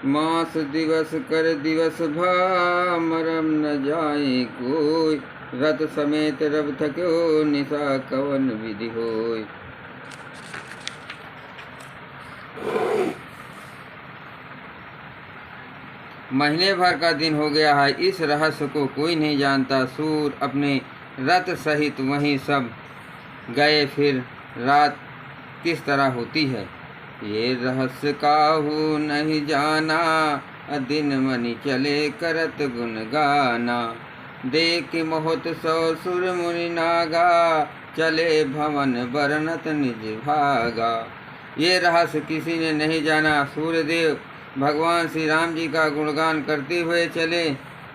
मास दिवस कर दिवस भा मरम न जाए कोई। रत समेत रब थक्यो निशा कवन विधि होय। महीने भर का दिन हो गया है, इस रहस्य को कोई नहीं जानता। सूर अपने रथ सहित वहीं सब गए, फिर रात किस तरह होती है ये रहस्य काहू नहीं जाना। दिन मनि चले करत गुण गाना। देख मोहत सौ सुर मुनि नागा, चले भवन बरनत निज भागा। ये रहस्य किसी ने नहीं जाना। सूर्यदेव भगवान श्री राम जी का गुणगान करते हुए चले।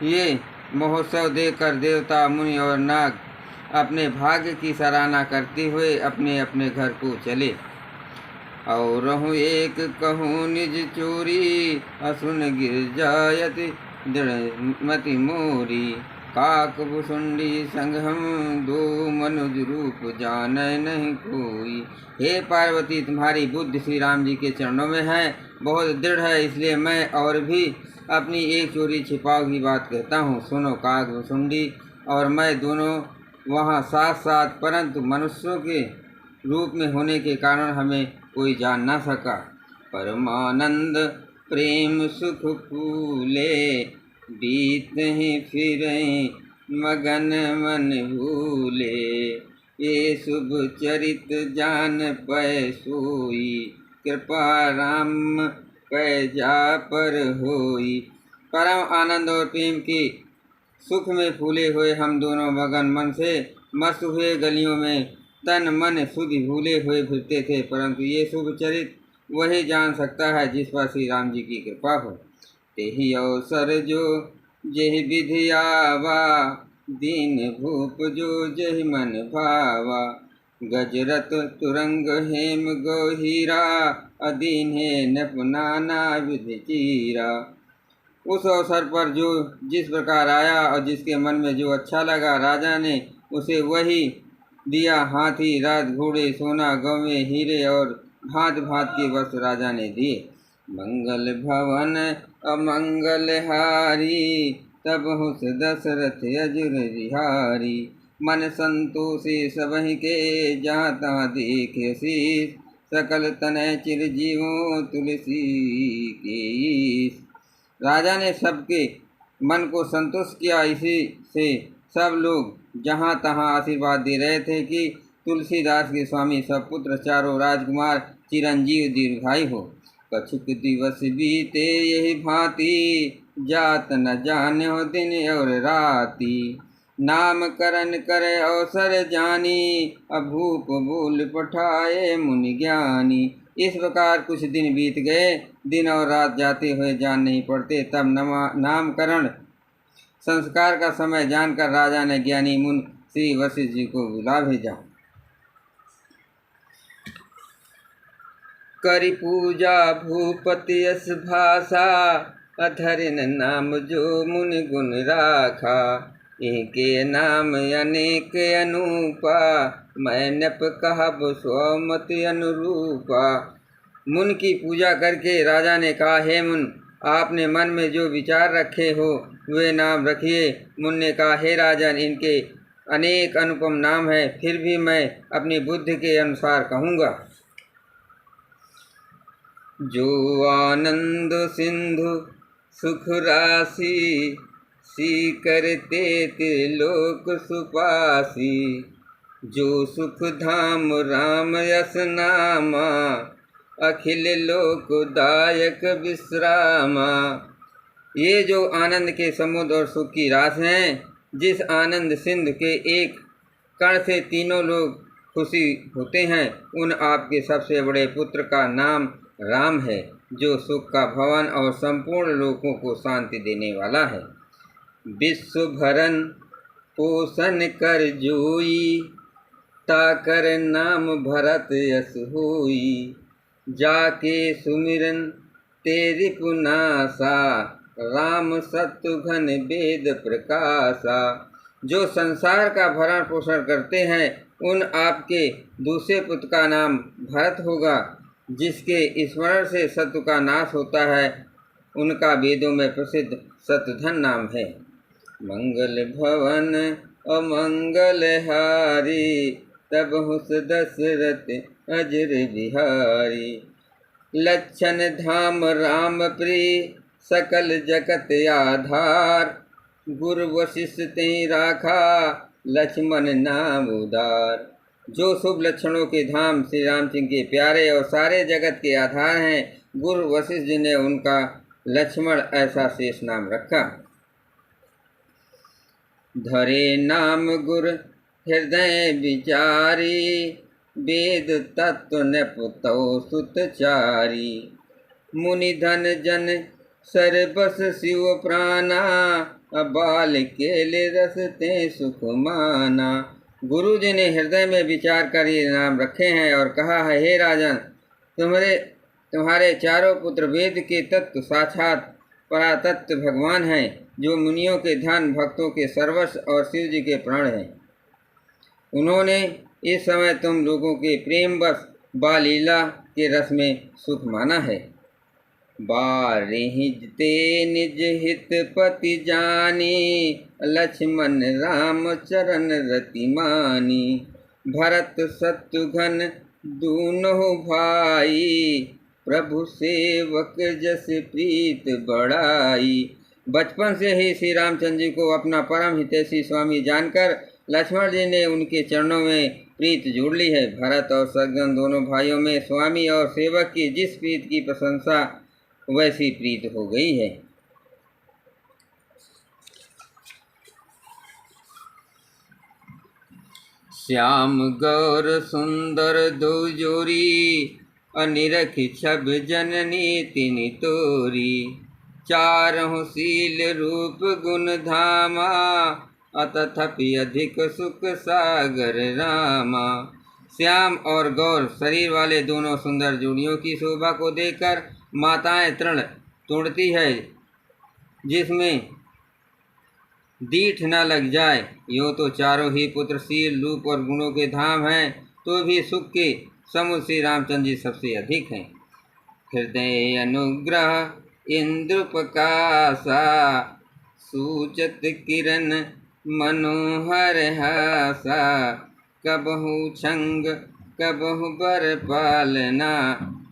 ये महोत्सव देखकर देवता मुनि और नाग अपने भाग्य की सराहना करते हुए अपने अपने घर को चले। और रहूँ एक कहूँ निज चोरी, असुन गिर जायति दृढ़मति मोरी। काक भुसुंडी संग हम दो, मनुज रूप जाने नहीं कोई। हे पार्वती, तुम्हारी बुद्धि श्री राम जी के चरणों में है, बहुत दृढ़ है, इसलिए मैं और भी अपनी एक चोरी छिपाव की बात कहता हूँ। सुनो, काक भुसुंडी और मैं दोनों वहाँ साथ साथ, परंतु मनुष्यों के रूप में होने के कारण हमें कोई जान ना सका। परमानंद प्रेम सुख फूले, बीतहि फिरहि मगन मन भूले। ये शुभ चरित जान पै सोई, कृपा राम पै जा पर होई। परम आनंद और प्रेम के सुख में फूले हुए हम दोनों मगन मन से मस्त हुए गलियों में तन मन सुधि भूले हुए फिरते थे, परंतु ये शुभ चरित वही जान सकता है जिस पर श्री राम जी की कृपा हो। तेहि अवसर जो जेहि विधि आवा, दीन भूप जो जेहि मन भावा। गजरत तुरंग हेम गौहीरा, अदीन है नप नाना विधि चीरा। उस अवसर पर जो जिस प्रकार आया और जिसके मन में जो अच्छा लगा, राजा ने उसे वही दिया। हाथी, रथ, घोड़े, सोना, गौवें, हीरे और भांत भांत के वस्त्र राजा ने दिए। मंगल भवन अमंगल हारी, तब हुस दशरथ अजुर बिहारी। मन संतोषे सबहि के, जहाँ तहाँ देखे शीस। सकल तनय चिरजीवों तुलसी के ईश। राजा ने सबके मन को संतुष्ट किया। इसी से सब लोग जहाँ तहाँ आशीर्वाद दे रहे थे कि तुलसीदास के स्वामी सपुत्र चारों राजकुमार चिरंजीव दीर्घायु हो। कछुक दिवस बीते यही भांति, जात न जान्यो दिन और राती। नाम करन करे अवसर जानी, अभूप बोल पठाए मुनि ज्ञानी। इस प्रकार कुछ दिन बीत गए, दिन और रात जाते हुए जान नहीं पड़ते। तब नामकरण संस्कार का समय जानकर राजा ने ज्ञानी मुनि श्री वशिष्ठ जी को बुला भेजा। करि पूजा भूपति यस भाषा, अधरिन नाम जो मुनि गुण राखा। इनके नाम अनेक अनूपा, मैं नप कहब स्वमति अनुरूपा। मुनि की पूजा करके राजा ने कहा, हे मुनि, आपने मन में जो विचार रखे हो वे नाम रखिए। मुनि ने कहा, हे राजन, इनके अनेक अनुपम नाम है, फिर भी मैं अपनी बुद्धि के अनुसार कहूँगा। जो आनंद सिंधु सुख राशि, सी करते त्रिलोक सुपासी। जो सुख धाम राम यस नामा, अखिल लोकदायक विश्रामा। ये जो आनंद के समुद्र और सुख की रास हैं, जिस आनंद सिंधु के एक कण से तीनों लोग खुशी होते हैं, उन आपके सबसे बड़े पुत्र का नाम राम है, जो सुख का भवन और संपूर्ण लोकों को शांति देने वाला है। विश्व भरन पोषण कर जोई, ताकर नाम भरत यस होई। जाके सुमिरन तेरी पुनासा, राम शत्रुघ्न वेद प्रकाशा। जो संसार का भरण पोषण करते हैं, उन आपके दूसरे पुत्र का नाम भरत होगा, जिसके स्मरण से शत्रु का नाश होता है उनका वेदों में प्रसिद्ध शतधन नाम है। मंगल भवन अमंगल हारी, तब हुस दशरथ अजर बिहारी। लक्षण धाम राम प्रिय, सकल जगत आधार। गुरु वशिष्ठ ते राखा, लक्ष्मण नाम उदार। जो शुभ लक्षणों के धाम श्री रामचंद्र के प्यारे और सारे जगत के आधार हैं, गुरु वशिष्ठ जी ने उनका लक्ष्मण ऐसा शेष नाम रखा। धरे नाम गुर हृदय विचारी, वेद तत्व न पुतौ सुतचारी। मुनि धन जन सर्वस शिव प्राणा, बाल केल रस ते सुख माना। गुरु जी ने हृदय में विचार कर ये नाम रखे हैं और कहा है, हे राजन, तुम्हारे चारों पुत्र वेद के तत्व साक्षात परातत्व भगवान हैं, जो मुनियों के धन, भक्तों के सर्वस्व और शिव जी के प्राण हैं। उन्होंने इस समय तुम लोगों के प्रेमवश बालीला के रस में सुख माना है। बारिहिजते निज हित पति जानी, लक्ष्मण राम चरण रति मानी। भरत शत्रुघ्न दूनों भाई, प्रभु सेवक जस प्रीत बढ़ाई। बचपन से ही श्री रामचंद्र जी को अपना परम हितैषी स्वामी जानकर लक्ष्मण जी ने उनके चरणों में प्रीत जोड़ ली है। भरत और शत्रुघ्न दोनों भाइयों में स्वामी और सेवक की जिस प्रीत की प्रशंसा वैसी प्रीत हो गई है। श्याम गौर सुंदर दो जोरी, अनिरख छब जननी तिनि तोरी। चारहु शील रूप गुण धामा, अतथपि अधिक सुख सागर रामा। श्याम और गौर शरीर वाले दोनों सुंदर जोड़ियों की शोभा को देखकर माताएं तृण तोड़ती है, जिसमें दीठ न लग जाए। यूँ तो चारों ही पुत्र शील रूप और गुणों के धाम हैं, तो भी सुख के समुद्र श्री रामचंद्र जी सबसे अधिक हैं। हृदय अनुग्रह इंद्रप्रकाशा, सूचत किरण मनोहर हासा। कबहु छंग कबहु बर पालना,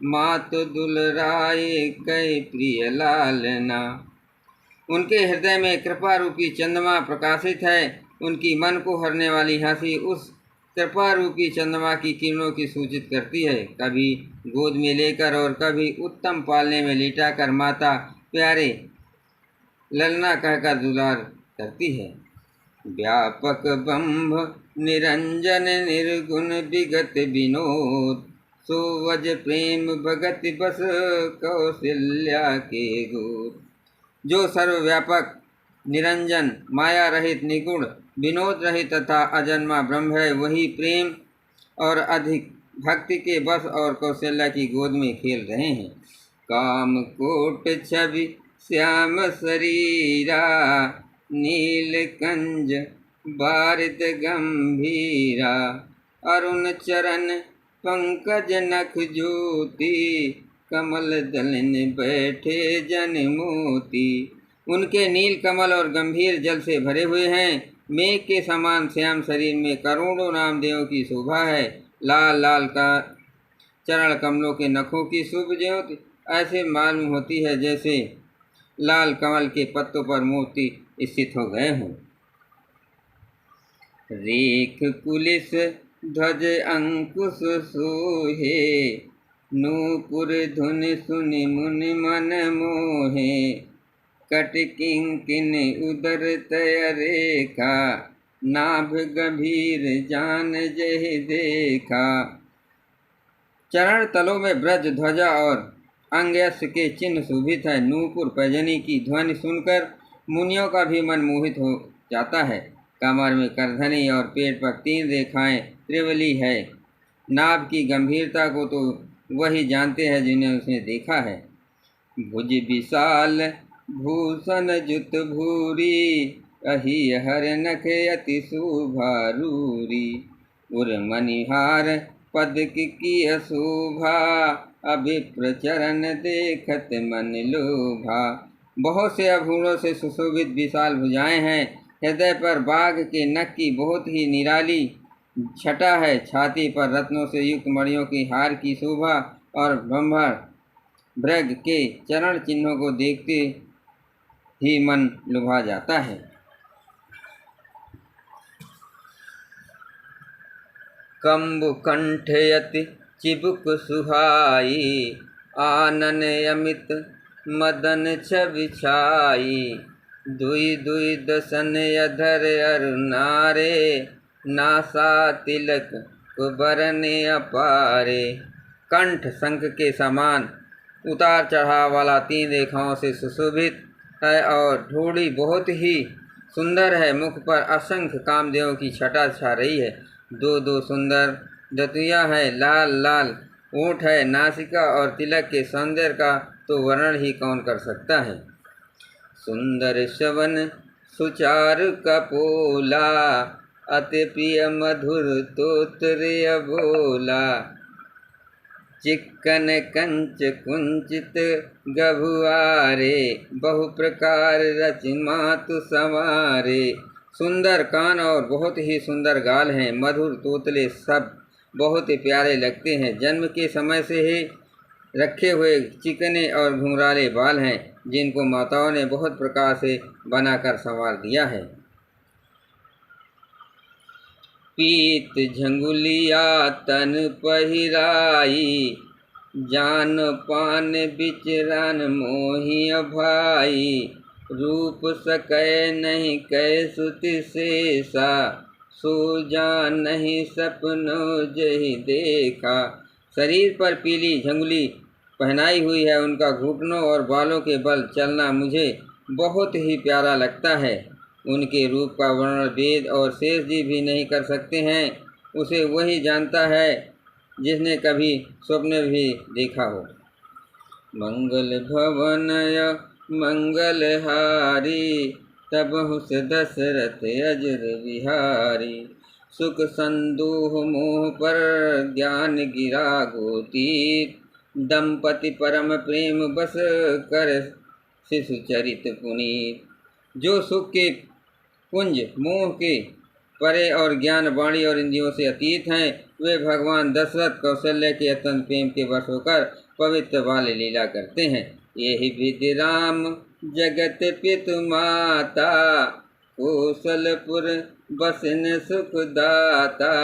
मातु दुलराय कै प्रिय लालना। उनके हृदय में कृपा रूपी चंद्रमा प्रकाशित है। उनकी मन को हरने वाली हंसी उस कृपा रूपी चंद्रमा की किरणों की सूचित करती है। कभी गोद में लेकर और कभी उत्तम पालने में लिटाकर माता प्यारे ललना कहकर दुलार करती है। व्यापक बंभ निरंजन निर्गुण विगत विनोद, सोवज प्रेम भगत बस कौशल्या के गोद। जो सर्वव्यापक निरंजन माया रहित निगुण विनोद रहित तथा अजन्मा ब्रह्म है, वही प्रेम और अधिक भक्ति के बस और कौशल्या की गोद में खेल रहे हैं। काम कोट छवि श्याम शरीरा, नीलकंज बारिद गंभीरा। अरुण चरण पंकज नख ज्योति, कमल दलन बैठे जन मोती। उनके नील कमल और गंभीर जल से भरे हुए हैं। मेघ के समान श्याम शरीर में करोड़ों नामदेवों की शोभा है। लाल लाल का चरण कमलों के नखों की शुभ ज्योति ऐसे मालूम होती है जैसे लाल कमल के पत्तों पर मोती स्थित हो गए हों। रेख कुलिस ध्वज अंकुश सोहे, नूपुर धुन सुनि मुनि मन मोहे। कट किंकिन उदर तय रेखा, नाभ गंभीर जान जहि देखा। चरण तलों में ब्रज ध्वजा और अंगयश के चिन्ह शोभित है। नूपुर पैजनी की ध्वनि सुनकर मुनियों का भी मन मोहित हो जाता है। कमर में करधनी और पेट पर 3 रेखाएं त्रिवली है। नाभ की गंभीरता को तो वही जानते हैं जिन्हें उसने देखा है। भुज विशाल भूषण जुत भूरी, अहि हर नख अति शोभारूरी। उर मनिहार पद की शोभा, अभिप्र चरण देखत मन लोभा। बहुत से आभूषणों से सुशोभित विशाल भुजाएं हैं। हृदय पर बाघ के नख की बहुत ही निराली छटा है। छाती पर रत्नों से युक्त मणियों की हार की शोभा और ब्रह्मण भृग के चरण चिन्हों को देखते ही मन लुभा जाता है। कंबु कंठयति चिबुक सुहाई, आनन अमित मदन छवि छाई। दुई दुई दसन अधर अरुणारे, नासा तिलक कुबरन अपारे। कंठ शंख के समान उतार चढ़ाव वाला 3 रेखाओं से सुशोभित है और ठोड़ी बहुत ही सुंदर है। मुख पर असंख्य कामदेवों की छटा छा रही है। 2 सुंदर दतुइयाँ हैं। लाल लाल ओठ है। नासिका और तिलक के सौंदर्य का तो वर्णन ही कौन कर सकता है। सुंदर श्रवण सुचार कपोला, अति प्रिय मधुर तोत्र बोला। चिक्कन कंच कुंचित गभुआरे, बहु प्रकार रच मातु संवारे। सुंदर कान और बहुत ही सुंदर गाल हैं। मधुर तोतले सब बहुत ही प्यारे लगते हैं। जन्म के समय से ही रखे हुए चिकने और घुंघराले बाल हैं, जिनको माताओं ने बहुत प्रकार से बनाकर संवार दिया है। पीत झंगुलिया तन पहिराई, जान पान बिचरन मोहि भाई। रूप सकै नहीं कै सुति शेषा, सो जान नहीं सपनो जहि देखा। शरीर पर पीली झंगुली पहनाई हुई है। उनका घुटनों और बालों के बल चलना मुझे बहुत ही प्यारा लगता है। उनके रूप का वर्णन वेद और शेष जी भी नहीं कर सकते हैं। उसे वही जानता है जिसने कभी स्वप्न भी देखा हो। मंगल भवनय मंगलहारी, तबहु से दशरथ अजर विहारी। सुख संदोह मोह पर ज्ञान गिरा गोतीत, दंपति परम प्रेम बस कर शिशु चरित पुनीत। जो सुख के पुंज मोह के परे और ज्ञान वाणी और इंद्रियों से अतीत हैं, वे भगवान दशरथ कौशल्य के अत्यंत प्रेम के वश होकर पवित्र बाल लीला करते हैं। यही विधि राम जगत पितु माता, कौशलपुर बसन सुखदाता।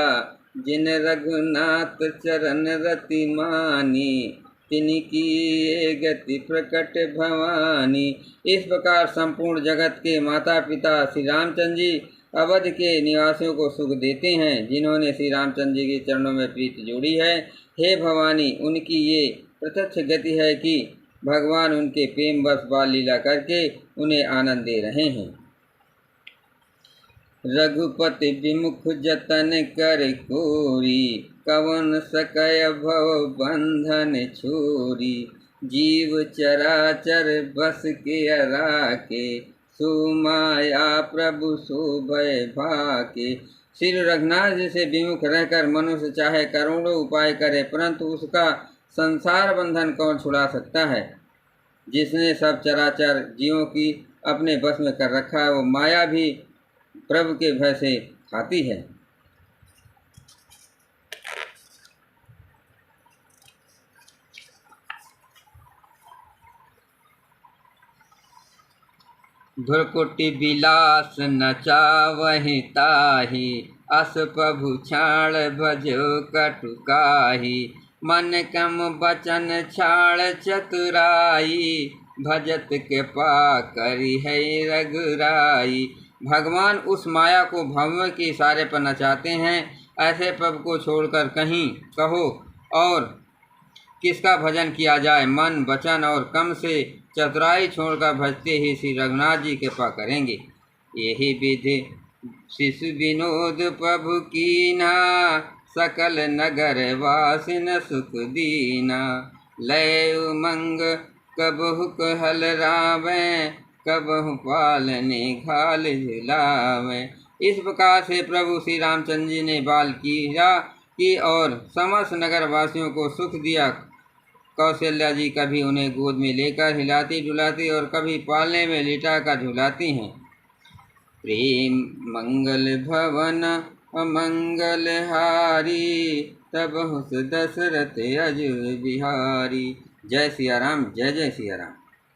जिन रघुनाथ चरण रति मानी, तिनकी गति प्रकट भवानी। इस प्रकार संपूर्ण जगत के माता पिता श्री रामचंद्र जी अवध के निवासियों को सुख देते हैं, जिन्होंने श्री रामचंद्र जी के चरणों में प्रीति जोड़ी है। हे भवानी, उनकी ये प्रत्यक्ष गति है कि भगवान उनके प्रेम बस बाल लीला करके उन्हें आनंद दे रहे हैं। रघुपति विमुख जतन कर कोरी, कवन सकय भव बंधन छोरी। जीव चराचर बस के राके, सुमाया प्रभु शोभय भाके। श्री रघुनाथ जी से विमुख रहकर मनुष्य चाहे करोड़ों उपाय करे, परंतु उसका संसार बंधन कौन छुड़ा सकता है। जिसने सब चराचर जीवों की अपने बस में कर रखा है, वो माया भी प्रभु के भय से खाती है। धुरकुटी बिलास नचावहि ताहि, अस प्रभु छाड़ भजो कटुकाही। मन कम बचन छाड़ चतुराई, भजत के पा करी है रघुराई। भगवान उस माया को भंवर के इशारे पर नचाते हैं। ऐसे प्रभु को छोड़कर कहीं कहो और किसका भजन किया जाए। मन वचन और कम से चतुराई छोड़कर भजते ही श्री रघुनाथ जी कृपा करेंगे। यही विधि शिशु विनोद प्रभु कीना, सकल नगर वासिन सुख दीना। लय उमंग कबहु कहल रावे, कबहु पालने घाल झुलावे। इस प्रकार से प्रभु श्री रामचंद्र जी ने बाल कीरा की और समस्त नगर वासियों को सुख दिया। कौशल्या जी कभी उन्हें गोद में लेकर हिलाती डुलाती और कभी पालने में लिटा कर झुलाती हैं। प्रेम मंगल भवन अमंगल हारी, तब हुस दशरथ अजुर बिहारी। जय सिया राम, जय जय सिया राम।